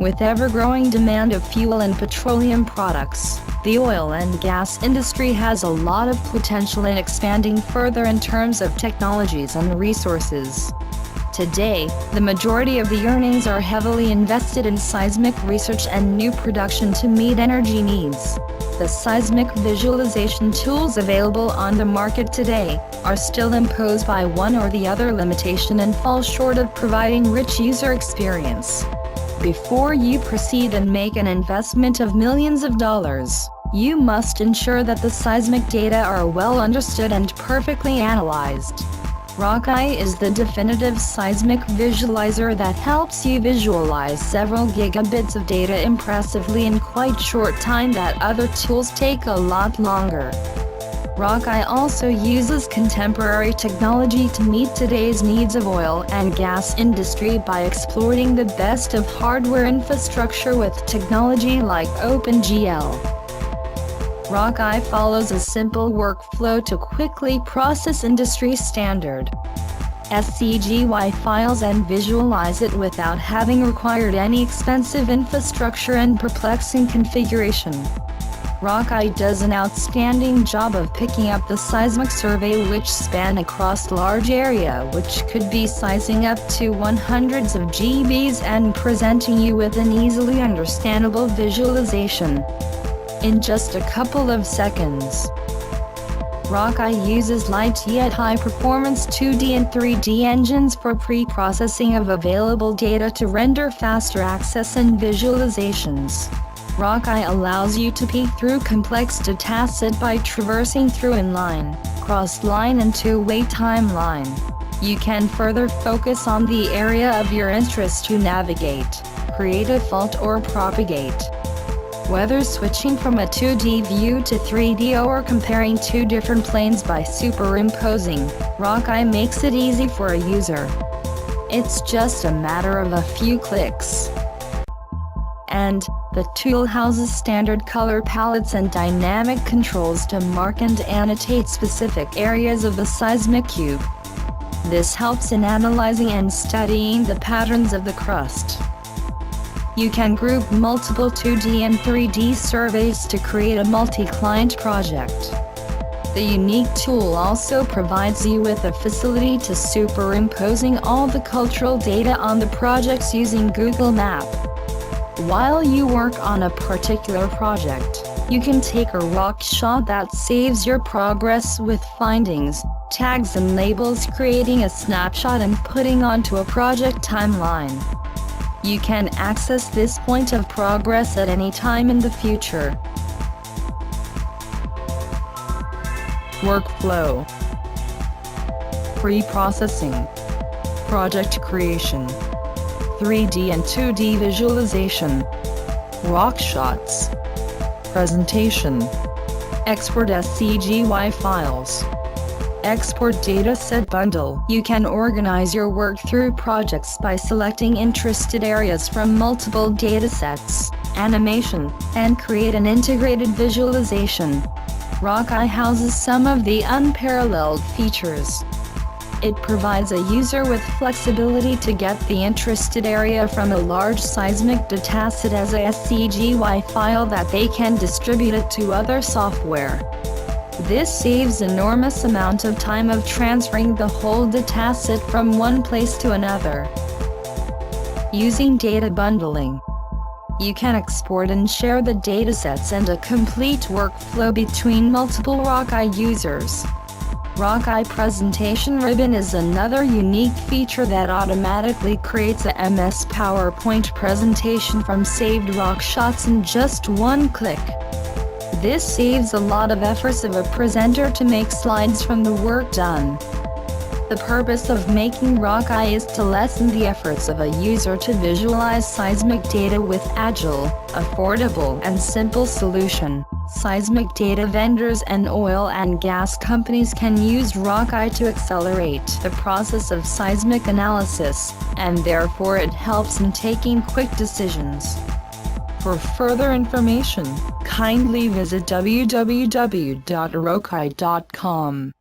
With ever-growing demand of fuel and petroleum products, the oil and gas industry has a lot of potential in expanding further in terms of technologies and resources. Today, the majority of the earnings are heavily invested in seismic research and new production to meet energy needs. The seismic visualization tools available on the market today are still imposed by one or the other limitation and fall short of providing rich user experience. Before you proceed and make an investment of millions of dollars, you must ensure that the seismic data are well understood and perfectly analyzed. RockEye is the definitive seismic visualizer that helps you visualize several gigabits of data impressively in quite short time that other tools take a lot longer. RockEye also uses contemporary technology to meet today's needs of oil and gas industry by exploiting the best of hardware infrastructure with technology like OpenGL. RockEye follows a simple workflow to quickly process industry standard SCGY files and visualize it without having required any expensive infrastructure and perplexing configuration. RockEye does an outstanding job of picking up the seismic survey which span across large area which could be sizing up to hundreds of GBs and presenting you with an easily understandable visualization in just a couple of seconds. RockEye uses light yet high-performance 2D and 3D engines for pre-processing of available data to render faster access and visualizations. RockEye allows you to peek through complex dataset by traversing through inline, cross-line and two-way timeline. You can further focus on the area of your interest to navigate, create a fault or propagate. Whether switching from a 2D view to 3D or comparing two different planes by superimposing, RockEye makes it easy for a user. It's just a matter of a few clicks. And the tool houses standard color palettes and dynamic controls to mark and annotate specific areas of the seismic cube. This helps in analyzing and studying the patterns of the crust. You can group multiple 2D and 3D surveys to create a multi-client project. The unique tool also provides you with a facility to superimposing all the cultural data on the projects using Google Map. While you work on a particular project, you can take a rock shot that saves your progress with findings, tags and labels, creating a snapshot and putting onto a project timeline. You can access this point of progress at any time in the future. Workflow: pre-processing, project creation, 3D and 2D visualization, rock shots, presentation, export SCGY files, export dataset bundle. You can organize your work through projects by selecting interested areas from multiple datasets, animation, and create an integrated visualization. RockEye houses some of the unparalleled features. It provides a user with flexibility to get the interested area from a large seismic dataset as a SCGY file that they can distribute it to other software. This saves enormous amount of time of transferring the whole dataset from one place to another. Using data bundling, you can export and share the datasets and a complete workflow between multiple RockEye users. RockEye Presentation Ribbon is another unique feature that automatically creates a MS PowerPoint presentation from saved rock shots in just one click. This saves a lot of efforts of a presenter to make slides from the work done. The purpose of making RockEye is to lessen the efforts of a user to visualize seismic data with agile, affordable and simple solution. Seismic data vendors and oil and gas companies can use RockEye to accelerate the process of seismic analysis, and therefore it helps in taking quick decisions. For further information, kindly visit www.rockeye.com.